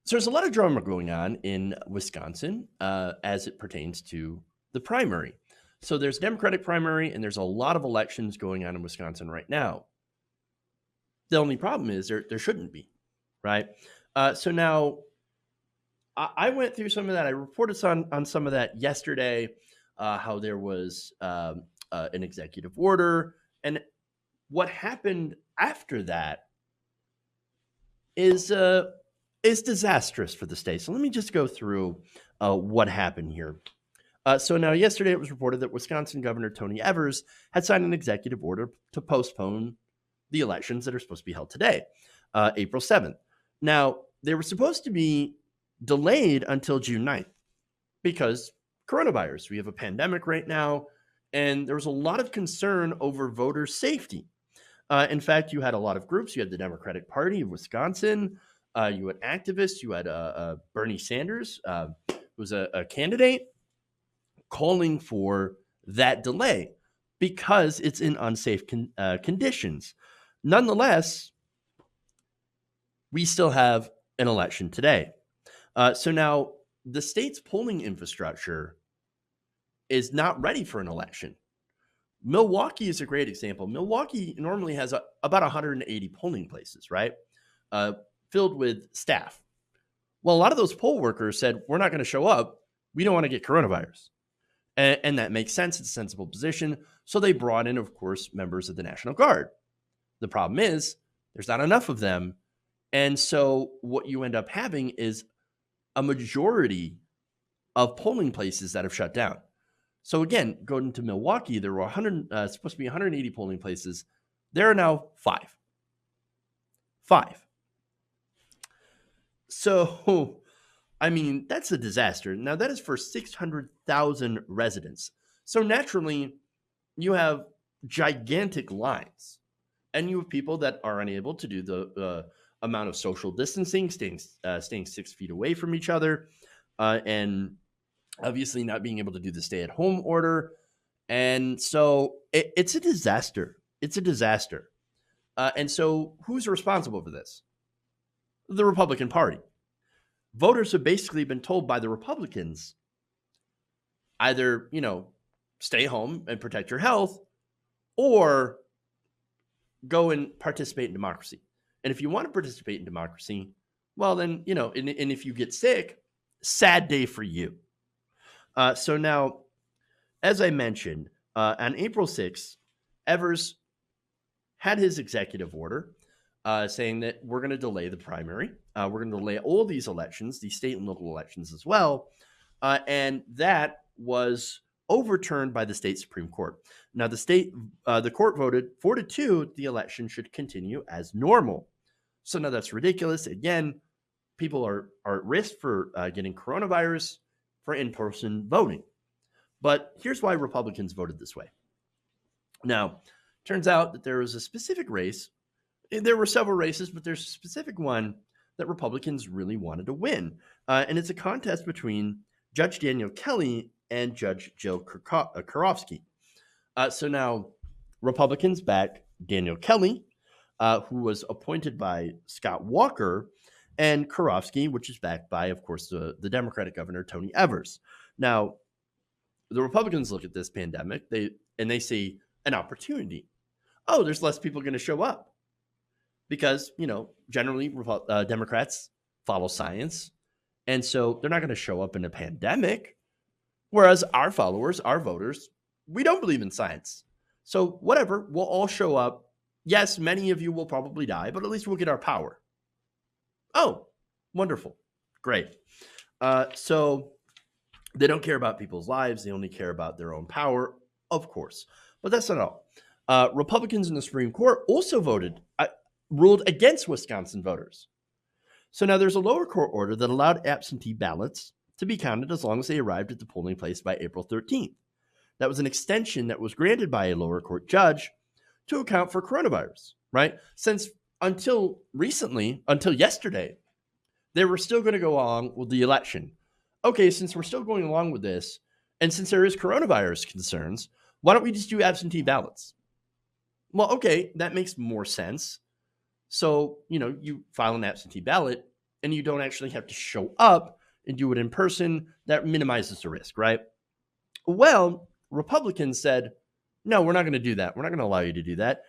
So there's a lot of drama going on in Wisconsin as it pertains to the primary. So there's Democratic primary, and there's a lot of elections going on in Wisconsin right now. The only problem is there shouldn't be, right? So now I went through some of that. I reported on some of that yesterday. How there was an executive order, and what happened after that is uh, is disastrous for the state. So let me just go through what happened here. So now, yesterday it was reported that Wisconsin Governor Tony Evers had signed an executive order to postpone the elections that are supposed to be held today, April 7th. Now, they were supposed to be delayed until June 9th because coronavirus. We have a pandemic right now, and there was a lot of concern over voter safety. In fact, you had a lot of groups. You had the Democratic Party of Wisconsin. You had activists. You had Bernie Sanders, who was a candidate, calling for that delay because it's in unsafe conditions. Nonetheless, we still have an election today. So now the state's polling infrastructure is not ready for an election. Milwaukee is a great example. Milwaukee normally has about 180 polling places, right? Uh, Filled with staff. Well, a lot of those poll workers said, we're not going to show up. We don't want to get coronavirus. And that makes sense. It's a sensible position. So they brought in, of course, members of the National Guard. The problem is there's not enough of them. And so what you end up having is a majority of polling places that have shut down. So again, going to Milwaukee, there were supposed to be 180 polling places. There are now five. Five. So, I mean, that's a disaster. Now, that is for 600,000 residents. So naturally, you have gigantic lines, and you have people that are unable to do the amount of social distancing, staying 6 feet away from each other, and obviously not being able to do the stay-at-home order. And so it's a disaster. It's a disaster. And so who's responsible for this? The Republican Party. Voters have basically been told by the Republicans either, stay home and protect your health, or go and participate in democracy. And if you want to participate in democracy, well, then, and if you get sick, sad day for you. So now, as I mentioned, on April 6th, Evers had his executive order saying that we're going to delay the primary. We're going to delay all these elections, these state and local elections as well. And that was overturned by the state Supreme Court. Now, the court voted 4-2, the election should continue as normal. So now that's ridiculous. Again, people are at risk for getting coronavirus for in-person voting. But here's why Republicans voted this way. Now, turns out that there was a specific race. There were several races, but there's a specific one that Republicans really wanted to win. And it's a contest between Judge Daniel Kelly and Judge Jill Karofsky. So now Republicans back Daniel Kelly, who was appointed by Scott Walker, and Karofsky, which is backed by, of course, the Democratic governor, Tony Evers. Now, the Republicans look at this pandemic, they see an opportunity. Oh, there's less people going to show up because, generally Democrats follow science. And so they're not going to show up in a pandemic. Whereas our followers, our voters, we don't believe in science. So whatever, we'll all show up. Yes, many of you will probably die, but at least we'll get our power. Oh, wonderful. Great. So they don't care about people's lives. They only care about their own power, of course. But that's not all. Republicans in the Supreme Court also ruled against Wisconsin voters. So now there's a lower court order that allowed absentee ballots to be counted as long as they arrived at the polling place by April 13th. That was an extension that was granted by a lower court judge to account for coronavirus, right? Since until yesterday, they were still going to go along with the election. Okay, since we're still going along with this, and since there is coronavirus concerns, why don't we just do absentee ballots? Well, okay, that makes more sense. So, you file an absentee ballot, and you don't actually have to show up and do it in person, that minimizes the risk, right? Well, Republicans said, no, we're not going to do that. We're not going to allow you to do that.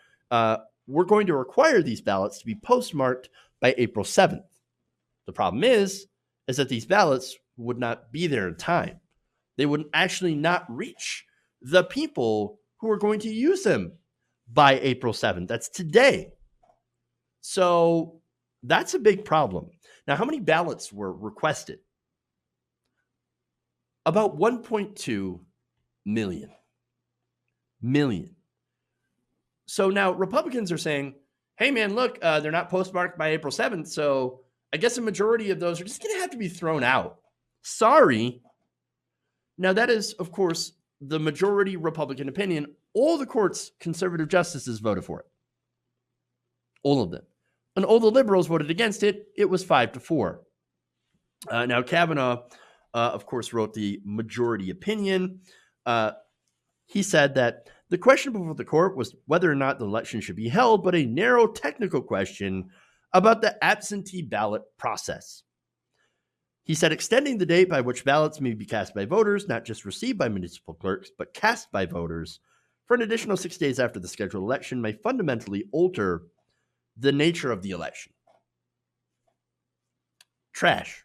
We're going to require these ballots to be postmarked by April 7th. The problem is that these ballots would not be there in time. They would actually not reach the people who are going to use them by April 7th. That's today. So that's a big problem. Now, how many ballots were requested? About 1.2 million. So now Republicans are saying, hey, man, look, they're not postmarked by April 7th. So I guess a majority of those are just going to have to be thrown out. Sorry. Now, that is, of course, the majority Republican opinion. All the court's conservative justices voted for it. All of them. And all the liberals voted against it. It was 5-4. Now, Kavanaugh, of course, wrote the majority opinion. He said that the question before the court was whether or not the election should be held, but a narrow technical question about the absentee ballot process. He said extending the date by which ballots may be cast by voters, not just received by municipal clerks, but cast by voters, for an additional 6 days after the scheduled election may fundamentally alter the nature of the election. Trash.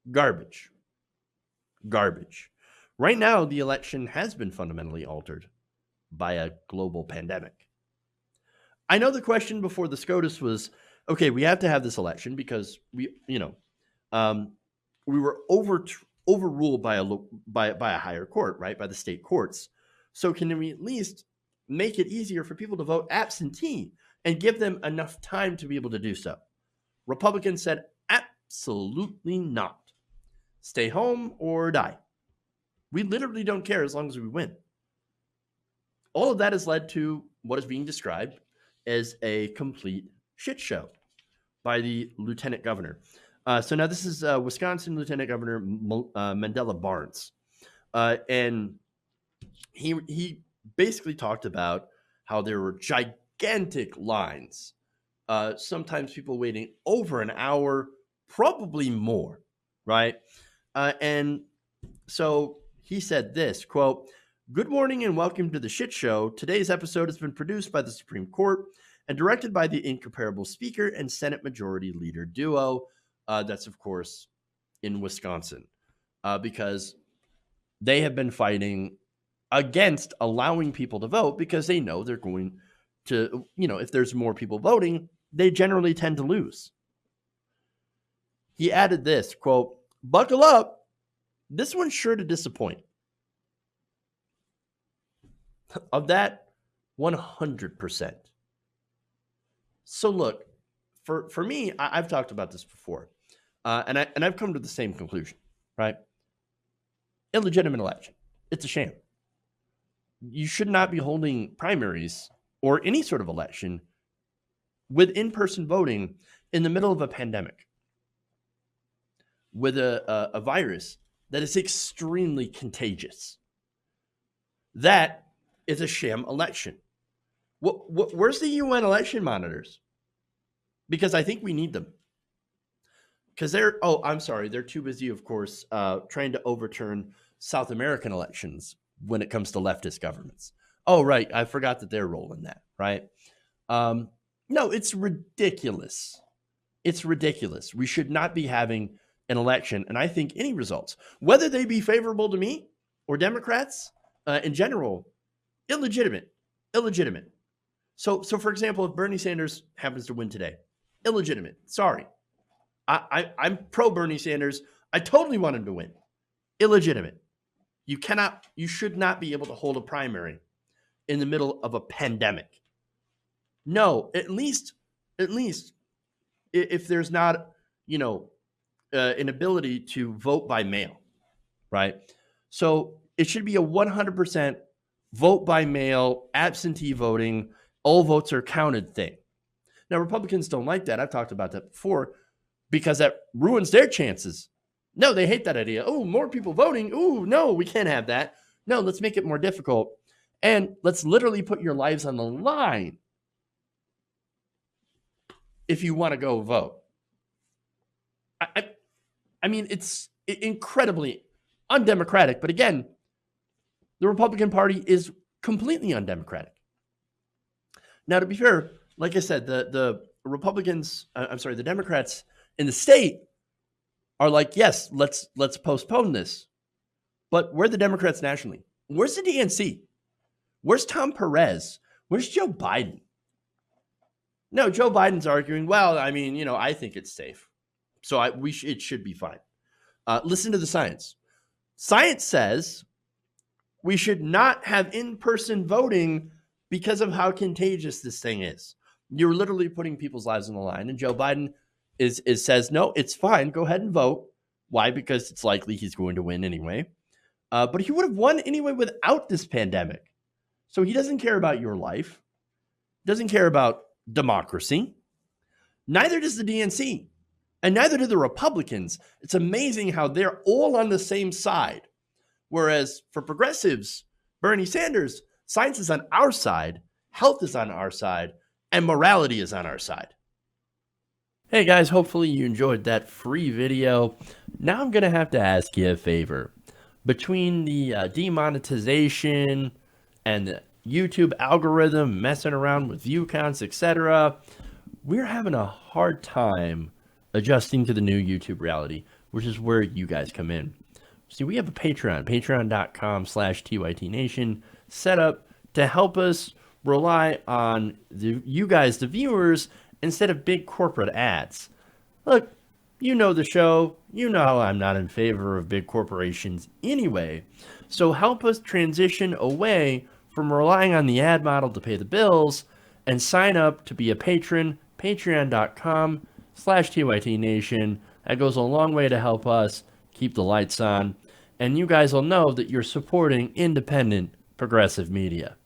Garbage. Right now, the election has been fundamentally altered by a global pandemic. I know the question before the SCOTUS was, okay, we have to have this election because we were overruled by a higher court, right? By the state courts. So can we at least make it easier for people to vote absentee and give them enough time to be able to do so? Republicans said, absolutely not. Stay home or die. We literally don't care as long as we win. All of that has led to what is being described as a complete shit show by the lieutenant governor. So now this is Wisconsin Lieutenant Governor Mandela Barnes. And he basically talked about how there were gigantic lines, sometimes people waiting over an hour, probably more, right? And so he said this, quote, "Good morning and welcome to the shit show. Today's episode has been produced by the Supreme Court and directed by the incomparable Speaker and Senate Majority Leader duo." That's, of course, in Wisconsin, because they have been fighting against allowing people to vote because they know they're going to, if there's more people voting, they generally tend to lose. He added this, quote, "Buckle up. This one's sure to disappoint." Of that, 100%. So look, for me, I've talked about this before, and I've come to the same conclusion, right? Illegitimate election. It's a sham. You should not be holding primaries or any sort of election with in-person voting in the middle of a pandemic with a virus that is extremely contagious. That is a sham election. Where's the UN election monitors? Because I think we need them. Because they're too busy, of course, trying to overturn South American elections when it comes to leftist governments. Oh, right. I forgot that they're rolling that, right? No, it's ridiculous. It's ridiculous. We should not be having an election. And I think any results, whether they be favorable to me or Democrats in general, illegitimate. So for example, if Bernie Sanders happens to win today, illegitimate. Sorry. I'm pro Bernie Sanders. I totally want him to win. Illegitimate. You should not be able to hold a primary in the middle of a pandemic. No, at least if there's not, an ability to vote by mail, right? So it should be a 100% vote by mail, absentee voting, all votes are counted thing. Now, Republicans don't like that. I've talked about that before because that ruins their chances. No, they hate that idea. Oh, more people voting. Oh, no, we can't have that. No, let's make it more difficult. And let's literally put your lives on the line if you want to go vote. I, I mean, it's incredibly undemocratic. But again, the Republican Party is completely undemocratic. Now, to be fair, like I said, the Republicans, the Democrats in the state are like, yes, let's postpone this. But where are the Democrats nationally? Where's the DNC? Where's Tom Perez? Where's Joe Biden? No, Joe Biden's arguing, well, I mean, I think it's safe. So it should be fine. Listen to the science. Science says we should not have in-person voting because of how contagious this thing is. You're literally putting people's lives on the line. And Joe Biden says, no, it's fine. Go ahead and vote. Why? Because it's likely he's going to win anyway. But he would have won anyway without this pandemic. So he doesn't care about your life. Doesn't care about democracy. Neither does the DNC. And neither do the Republicans. It's amazing how they're all on the same side. Whereas for progressives, Bernie Sanders, science is on our side, health is on our side, and morality is on our side. Hey guys, hopefully you enjoyed that free video. Now I'm going to have to ask you a favor. Between the demonetization and the YouTube algorithm messing around with view counts, etc., we're having a hard time adjusting to the new YouTube reality, which is where you guys come in. See, we have a Patreon, patreon.com/TYTNation, set up to help us rely on you guys, the viewers, instead of big corporate ads. Look, you know the show. You know how I'm not in favor of big corporations anyway. So help us transition away from relying on the ad model to pay the bills and sign up to be a patron, patreon.com/TYTNation. That goes a long way to help us keep the lights on. And you guys will know that you're supporting independent progressive media.